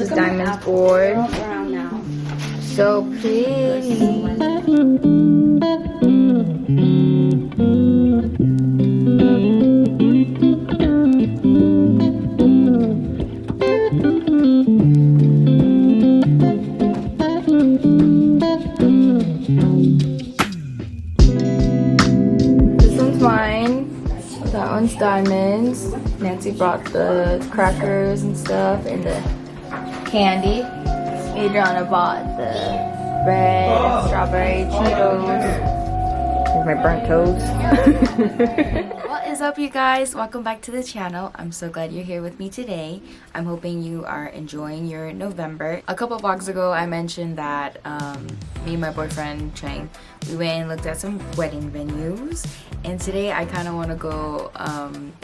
is Diamond's board. So pretty. This one's mine. That one's Diamond's. Nancy brought the crackers and stuff and the candy. Adriana bought the red strawberry Cheetos. Here's my burnt toast. What is up, you guys? Welcome back to the channel. I'm so glad you're here with me today. I'm hoping you are enjoying your November. A couple vlogs ago, I mentioned that me and my boyfriend Chang, we went and looked at some wedding venues. And today I kind of want to go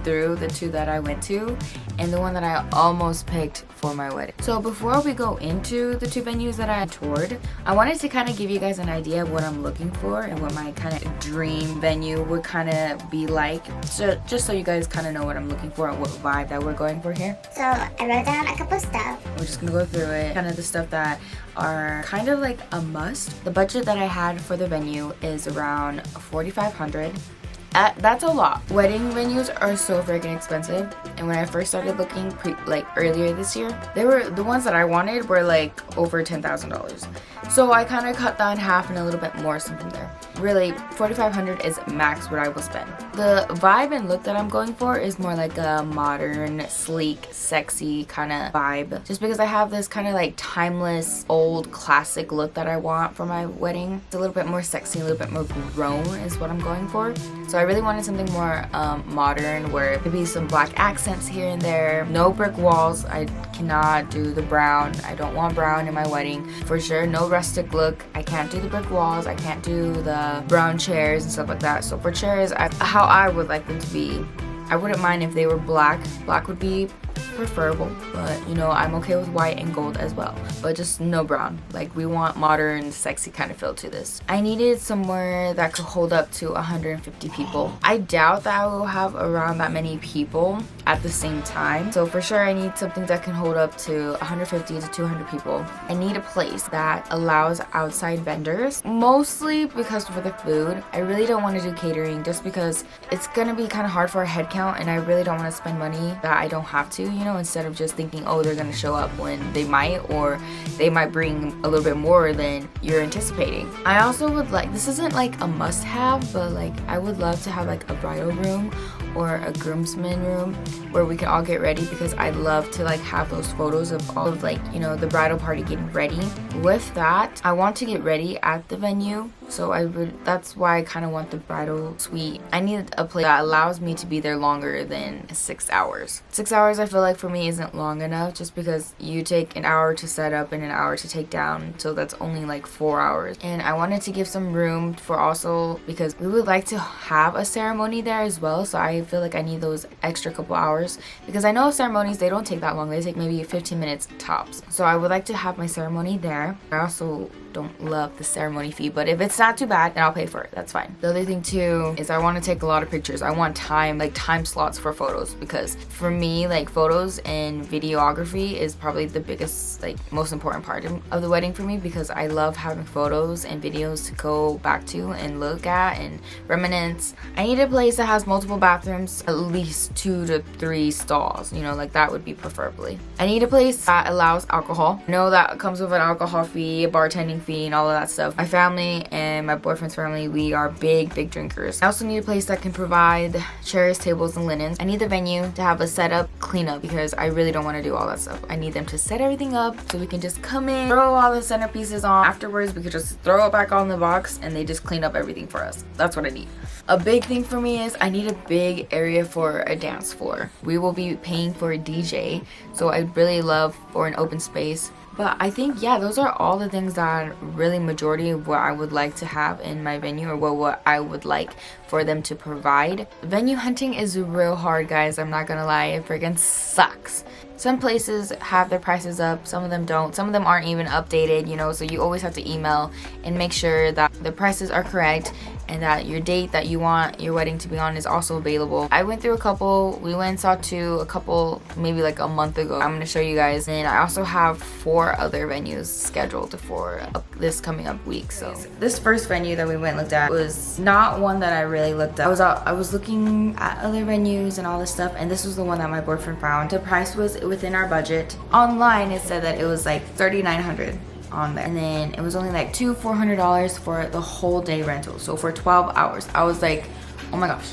through the two that I went to and the one that I almost picked for my wedding. So before we go into the two venues that I toured, I wanted to kind of give you guys an idea of what I'm looking for and what my kind of dream venue would kind of be like. So just so you guys kind of know what I'm looking for and what vibe that we're going for here. So I wrote down a couple stuff. We're just gonna go through it, kind of the stuff that are kind of like a must. The budget that I had for the venue is around $4,500. That's a lot. Wedding venues are so freaking expensive, and when I first started looking earlier this year, they were the ones that I wanted were like over $10,000. So I kind of cut that in half and a little bit more, something there. Really, $4,500 is max what I will spend. The vibe and look that I'm going for is more like a modern, sleek, sexy kind of vibe. Just because I have this kind of like timeless, old, classic look that I want for my wedding. It's a little bit more sexy, a little bit more grown is what I'm going for. So I really wanted something more modern, where maybe some black accents here and there. No brick walls. I cannot do the brown. I don't want brown in my wedding. For sure, no rustic look. I can't do the brick walls. I can't do the brown chairs and stuff like that. So for chairs, how I would like them to be, I wouldn't mind if they were black. Black would be preferable, but you know, I'm okay with white and gold as well, but just no brown. Like, we want modern, sexy kind of feel to this. I needed somewhere that could hold up to 150 people. I doubt that I will have around that many people at the same time, so for sure I need something that can hold up to 150 to 200 people. I need a place that allows outside vendors, mostly because for the food. I really don't want to do catering just because it's gonna be kind of hard for a head count, and I really don't want to spend money that I don't have to, you know, instead of just thinking, oh, they're gonna show up when they might, or they might bring a little bit more than you're anticipating. I also would like, this isn't like a must-have, but like I would love to have like a bridal room or a groomsman room where we can all get ready, because I love to like have those photos of all of, like, you know, the bridal party getting ready. With that, I want to get ready at the venue, so that's why I kind of want the bridal suite. I need a place that allows me to be there longer than 6 hours. 6 hours I feel like for me isn't long enough, just because you take an hour to set up and an hour to take down, so that's only like 4 hours. And I wanted to give some room for also, because we would like to have a ceremony there as well, so I feel like I need those extra couple hours, because I know ceremonies, they don't take that long. They take maybe 15 minutes tops. So I would like to have my ceremony there. I also don't love the ceremony fee, but if it's not too bad, then I'll pay for it. That's fine. The other thing too is I want to take a lot of pictures. I want time slots for photos, because for me, like, photos and videography is probably the biggest, like, most important part of the wedding for me, because I love having photos and videos to go back to and look at and reminisce. I need a place that has multiple bathrooms, at least 2 to 3 stalls, you know, like that would be preferably. I need a place that allows alcohol. I know that comes with an alcohol fee, a bartending fee, and all of that stuff. My family and my boyfriend's family, we are big drinkers. I also need a place that can provide chairs, tables, and linens. I need the venue to have a setup cleanup, because I really don't want to do all that stuff. I need them to set everything up so we can just come in, throw all the centerpieces on. Afterwards, we could just throw it back on the box and they just clean up everything for us. That's what I need. A big thing for me is I need a big area for a dance floor. We will be paying for a DJ, so I'd really love for an open space. But I think, yeah, those are all the things that are really majority of what I would like to have in my venue, or what I would like for them to provide. Venue hunting is real hard, guys. I'm not gonna lie, it freaking sucks. Some places have their prices up, some of them don't. Some of them aren't even updated, you know, so you always have to email and make sure that the prices are correct and that your date that you want your wedding to be on is also available. I went through a couple. We went and saw a couple maybe like a month ago. I'm gonna show you guys. And I also have 4 other venues scheduled for this coming up week. So this first venue that we went and looked at was not one that I really looked at. I was looking at other venues and all this stuff, and this was the one that my boyfriend found. The price was within our budget. Online it said that it was like $3,900 on there, and then it was only like $400 for the whole day rental, so for 12 hours. I was like, oh my gosh,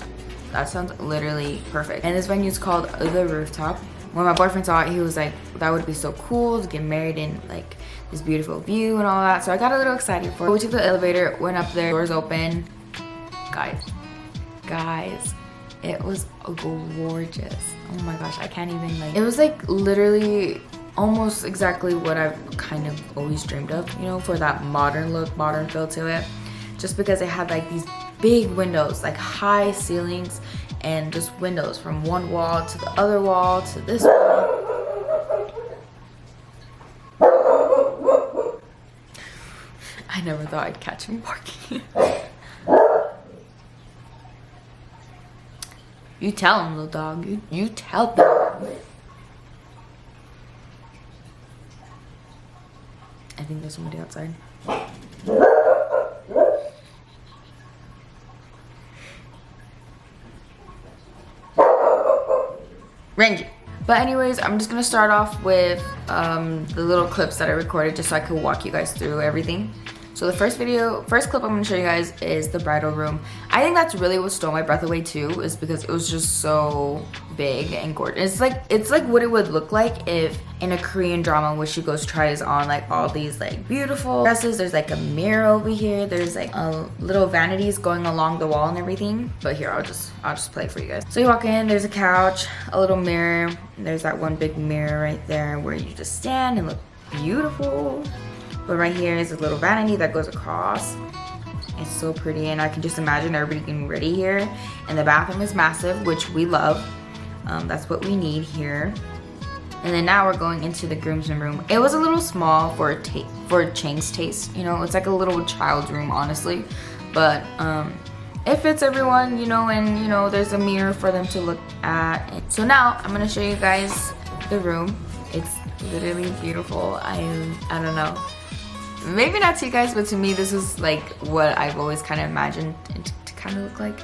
that sounds literally perfect. And this venue is called The Rooftop. When my boyfriend saw it, he was like, that would be so cool to get married in like this beautiful view and all that. So I got a little excited for it. We took the elevator, went up there, doors open. Guys, it was gorgeous. Oh my gosh, I can't even like, it was like literally almost exactly what I've kind of always dreamed of, you know, for that modern look, modern feel to it. Just because it had like these big windows, like high ceilings, and just windows from one wall to the other wall to this wall. I never thought I'd catch him barking. You tell him, little dog. You tell them. I think there's somebody outside. Ranger. But anyways, I'm just gonna start off with the little clips that I recorded just so I could walk you guys through everything. So the first clip I'm gonna show you guys is the bridal room. I think that's really what stole my breath away too, is because it was just so big and gorgeous. It's like what it would look like if in a Korean drama where she goes tries on like all these like beautiful dresses. There's like a mirror over here. There's like little vanities going along the wall and everything. But here, I'll just play it for you guys. So you walk in, there's a couch, a little mirror. There's that one big mirror right there where you just stand and look beautiful. But right here is a little vanity that goes across. It's so pretty, and I can just imagine everybody getting ready here. And the bathroom is massive, which we love. That's what we need here. And then now we're going into the groomsmen room. It was a little small for Chang's taste, you know. It's like a little child's room, honestly. But it fits everyone, you know, and you know, there's a mirror for them to look at. So now I'm gonna show you guys the room. It's literally beautiful. I don't know. Maybe not to you guys, but to me, this is like what I've always kind of imagined it to kind of look like.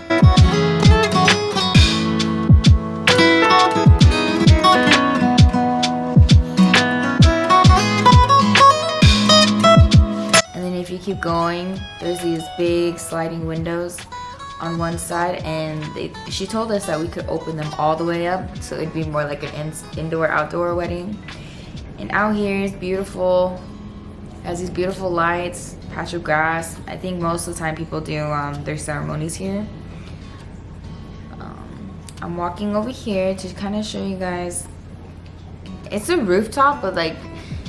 And then if you keep going, there's these big sliding windows on one side, and she told us that we could open them all the way up, so it'd be more like an indoor-outdoor wedding. And out here is beautiful. Has these beautiful lights, patch of grass. I think most of the time people do their ceremonies here. I'm walking over here to kind of show you guys. It's a rooftop, but like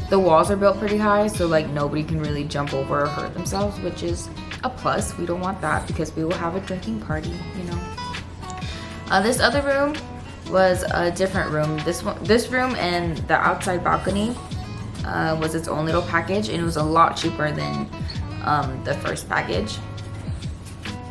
the walls are built pretty high, so like nobody can really jump over or hurt themselves, which is a plus. We don't want that because we will have a drinking party, you know. This other room was a different room. This room and the outside balcony was its own little package, and it was a lot cheaper than the first package.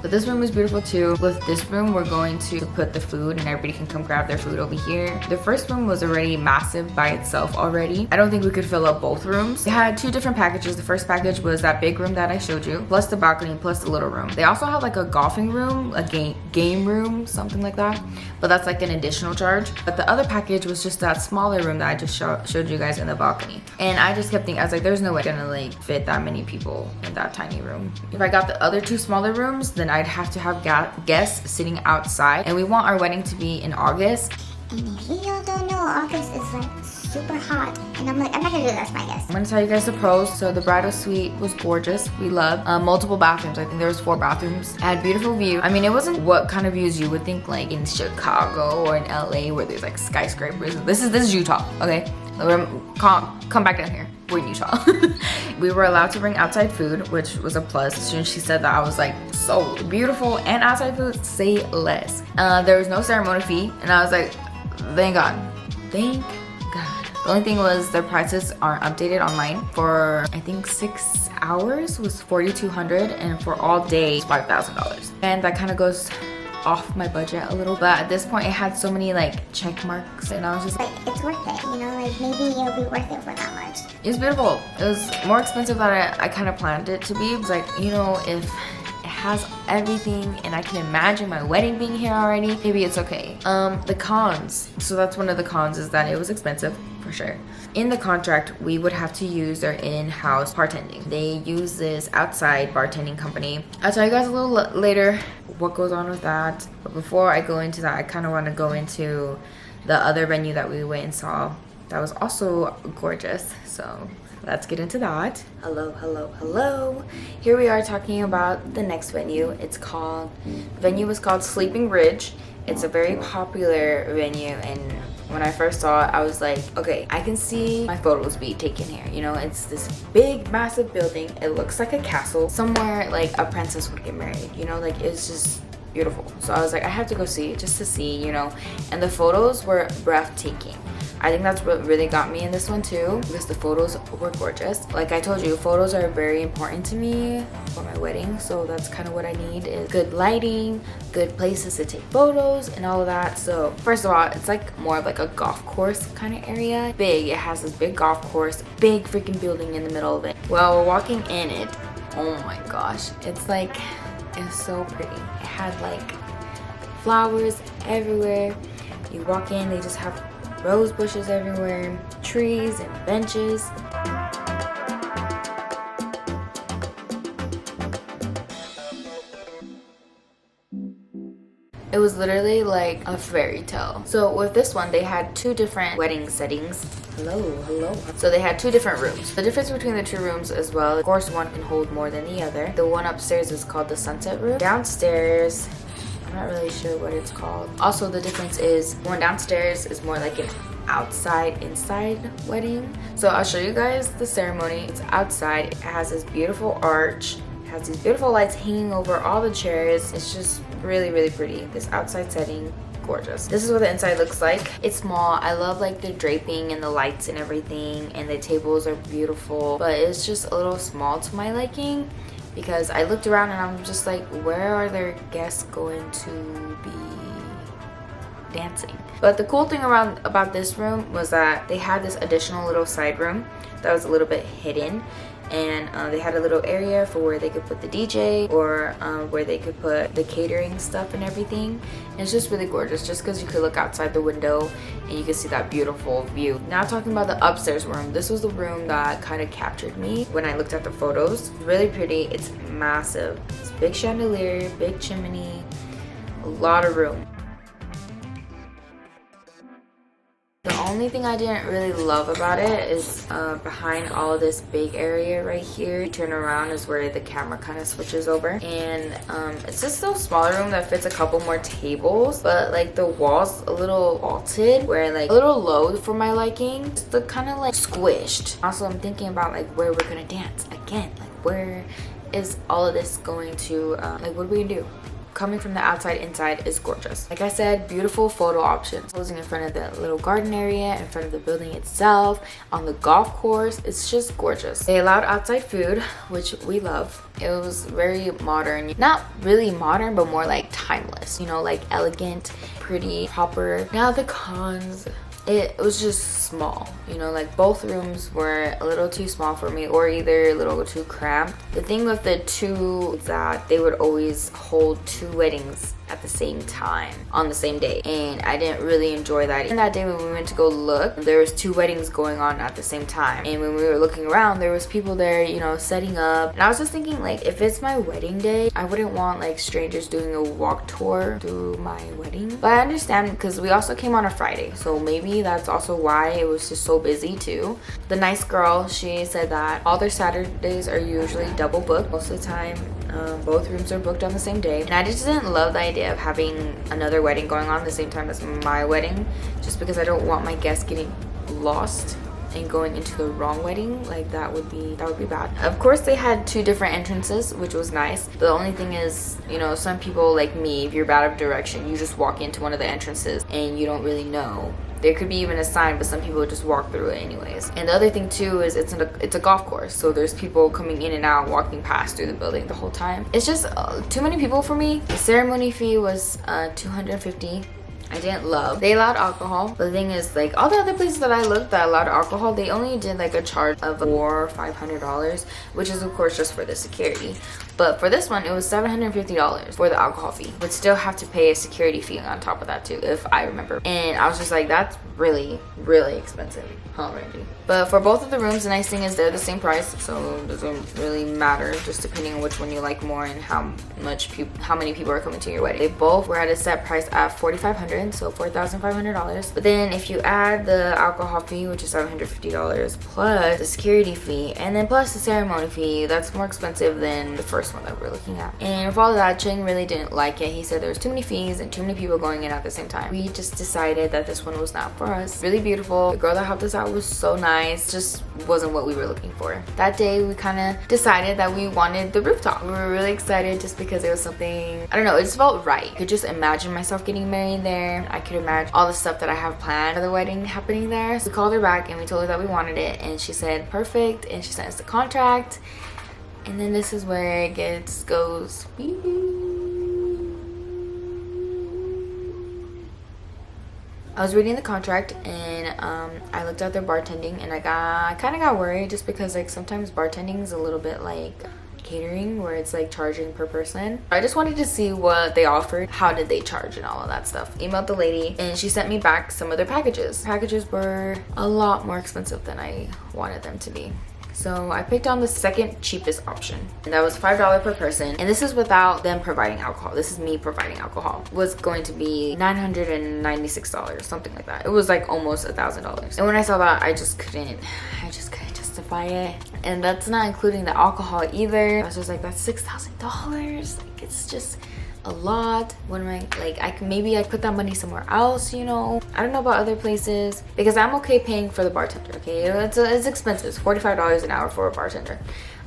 But this room is beautiful too. With this room, we're going to put the food and everybody can come grab their food over here. The first room was already massive by itself already. I don't think we could fill up both rooms. They had 2 different packages. The first package was that big room that I showed you, plus the balcony, plus the little room. They also have like a golfing room, a game room, something like that. But that's like an additional charge. But the other package was just that smaller room that I just showed you guys in the balcony. And I just kept thinking, I was like, there's no way I'm gonna like fit that many people in that tiny room. If I got the other 2 smaller rooms, then I'd have to have guests sitting outside, and we want our wedding to be in August. And if you don't know, August is like super hot, and I'm like, I'm not gonna do that for my guests. I'm gonna tell you guys the pros. So the bridal suite was gorgeous. We loved multiple bathrooms. I think there was 4 bathrooms. It had beautiful view. I mean, it wasn't what kind of views you would think like in Chicago or in LA where there's like skyscrapers. This is Utah, okay? Come back down here. We're in Utah. We were allowed to bring outside food, which was a plus. As soon as she said that, I was like, so beautiful and outside food, say less. There was no ceremony fee, and I was like, thank God. Thank God. The only thing was their prices aren't updated online. For I think 6 hours was $4,200, and for all day it's $5,000. And that kind of goes off my budget a little, but at this point it had so many like check marks, and I was just like, it's worth it, you know, like maybe it'll be worth it for that much. it was beautiful. It was more expensive than I kind of planned it to be. It was like, you know, if it has everything and I can imagine my wedding being here already, maybe it's okay. The cons, so that's one of the cons, is that it was expensive for sure. In the contract, we would have to use their in-house bartending. They use this outside bartending company. I'll tell you guys a little later what goes on with that. But before I go into that, I kind of want to go into the other venue that we went and saw that was also gorgeous. So let's get into that. Hello, hello, hello. Here we are talking about the next venue. The venue is called Sleeping Ridge. It's a very popular venue, and when I first saw it, I was like, okay, I can see my photos be taken here. You know, it's this big, massive building. It looks like a castle. Somewhere like a princess would get married, you know, like it's just beautiful. So I was like, I have to go see it just to see, you know, and the photos were breathtaking. I think that's what really got me in this one too, because the photos were gorgeous. Like I told you, photos are very important to me for my wedding, so that's kind of what I need, is good lighting, good places to take photos and all of that. So first of all, it's like more of like a golf course kind of area. Big, it has this big golf course, big freaking building in the middle of it. Well, we're walking in it, oh my gosh, it's so pretty. It had like flowers everywhere. You walk in, they just have rose bushes everywhere, trees and benches. It was literally like a fairy tale. So with this one, they had two different wedding settings. Hello, hello. So they had two different rooms. The difference between the two rooms as well, of course, one can hold more than the other. The one upstairs is called the sunset room. Downstairs, I'm not really sure what it's called. Also, the difference is one downstairs is more like an outside inside wedding. So I'll show you guys the ceremony. It's outside. It has this beautiful arch. It has these beautiful lights hanging over all the chairs. It's just really, really pretty. This outside setting, gorgeous. This is what the inside looks like. It's small. I love like the draping and the lights and everything, and the tables are beautiful, but it's just a little small to my liking, because I looked around and I'm just like, where are their guests going to be dancing? But the cool thing about this room was that they had this additional little side room that was a little bit hidden, and they had a little area for where they could put the DJ, or where they could put the catering stuff and everything. And it's just really gorgeous, just because you could look outside the window and you could see that beautiful view. Now talking about the upstairs room, this was the room that kind of captured me when I looked at the photos. It's really pretty. It's massive. It's big chandelier, big chimney, a lot of room. The only thing I didn't really love about it is behind all of this big area right here, you turn around is where the camera kind of switches over, and it's just a smaller room that fits a couple more tables, but like the walls a little vaulted, where like a little low for my liking, just the kind of like squished. Also, I'm thinking about like where we're gonna dance again, like where is all of this going to like what are we gonna do? Coming from the outside inside is gorgeous. Like I said, beautiful photo options. Posing in front of the little garden area, in front of the building itself, on the golf course, it's just gorgeous. They allowed outside food, which we love. It was very modern. Not really modern, but more like timeless, you know, like elegant, pretty, proper. Now the cons. It was just small, you know, like both rooms were a little too small for me, or either a little too cramped. The thing with the two is that they would always hold two weddings at the same time on the same day, and I didn't really enjoy that. And that day when we went to go look, there was two weddings going on at the same time, and when we were looking around, there was people there, you know, setting up, and I was just thinking, like, if it's my wedding day, I wouldn't want like strangers doing a walk tour through my wedding. But I understand, because we also came on a Friday, so maybe that's also why it was just so busy too. The nice girl, she said that all their Saturdays are usually double booked. Most of the time both rooms are booked on the same day, and I just didn't love the idea of having another wedding going on at the same time as my wedding, just because I don't want my guests getting lost and going into the wrong wedding. Like that would be bad. Of course, they had two different entrances, which was nice. The only thing is, you know, some people like me, if you're bad of direction, you just walk into one of the entrances and you don't really know There could be even a sign, but some people just walk through it anyways. And the other thing too is it's a golf course, so there's people coming in and out, walking past through the building the whole time. It's just too many people for me. The ceremony fee was $250. I didn't love. They allowed alcohol. But the thing is, like, all the other places that I looked that allowed alcohol, they only did like a charge of $400 or $500, which is of course just for the security. But for this one, it was $750 for the alcohol fee. Would still have to pay a security fee on top of that too, if I remember. And I was just like, that's really, really expensive, huh, Randy? But for both of the rooms, the nice thing is they're the same price, so it doesn't really matter, just depending on which one you like more and how many people are coming to your wedding. They both were at a set price at $4,500, so $4,500. But then if you add the alcohol fee, which is $750, plus the security fee, and then plus the ceremony fee, that's more expensive than the first one that we're looking at. And with all of that, Ching really didn't like it. He said there was too many fees and too many people going in at the same time. We just decided that this one was not for us. Really beautiful. The girl that helped us out was so nice, just wasn't what we were looking for. That day we kind of decided that we wanted the rooftop. We were really excited just because it was something, I don't know, it just felt right. I could just imagine myself getting married there. I could imagine all the stuff that I have planned for the wedding happening there. So we called her back and we told her that we wanted it, and she said perfect, and she sent us the contract. And then this is where it goes. I was reading the contract and I looked at their bartending, and I kind of got worried just because like sometimes bartending is a little bit like catering where it's like charging per person. I just wanted to see what they offered, how did they charge and all of that stuff. Emailed the lady and she sent me back some of their packages. Packages were a lot more expensive than I wanted them to be. So I picked on the second cheapest option, and that was $5 per person. And this is without them providing alcohol. This is me providing alcohol. It was going to be $996, something like that. It was like almost $1,000. And when I saw that, I just couldn't justify it. And that's not including the alcohol either. I was just like, that's $6,000. Like, it's just a lot. What am I like? Maybe I put that money somewhere else, you know. I don't know about other places because I'm okay paying for the bartender. Okay, it's expensive. It's $45 an hour for a bartender.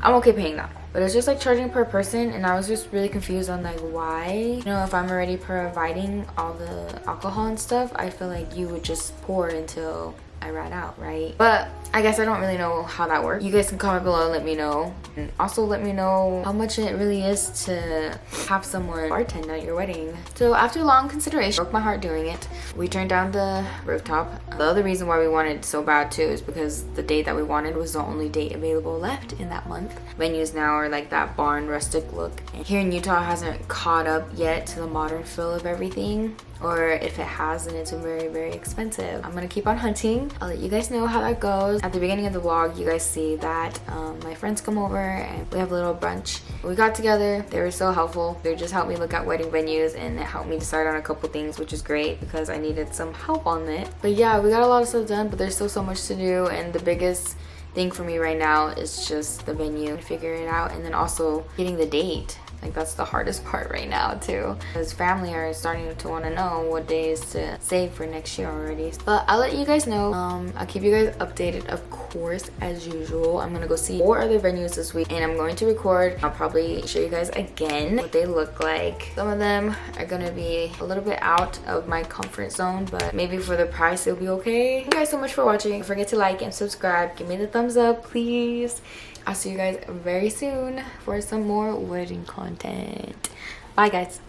I'm okay paying that, but it's just like charging per person, and I was just really confused on like why. You know, if I'm already providing all the alcohol and stuff, I feel like you would just pour until I ran out, right? But I guess I don't really know how that works. You guys can comment below and let me know. And also let me know how much it really is to have someone bartend at your wedding. So after long consideration, broke my heart doing it. We turned down the rooftop. The other reason why we wanted it so bad too is because the date that we wanted was the only date available left in that month. Venues now are like that barn rustic look. And here in Utah hasn't caught up yet to the modern feel of everything. Or if it has, then it's very, very expensive. I'm gonna keep on hunting. I'll let you guys know how that goes. At the beginning of the vlog, you guys see that my friends come over and we have a little brunch. We got together. They were so helpful. They just helped me look at wedding venues and it helped me decide on a couple things, which is great because I needed some help on it. But yeah, we got a lot of stuff done, but there's still so much to do, and the biggest thing for me right now is just the venue, figuring it out, and then also getting the date. Like, that's the hardest part right now too, because family are starting to want to know what days to save for next year already. But I'll let you guys know. I'll keep you guys updated, of course, as usual. I'm gonna go see 4 other venues this week, and I'm going to record. I'll probably show you guys again what they look like. Some of them are gonna be a little bit out of my comfort zone, but maybe for the price it'll be okay. Thank you guys so much for watching. Don't forget to like and subscribe. Give me the thumbs up, please. I'll see you guys very soon for some more wedding content. Bye, guys.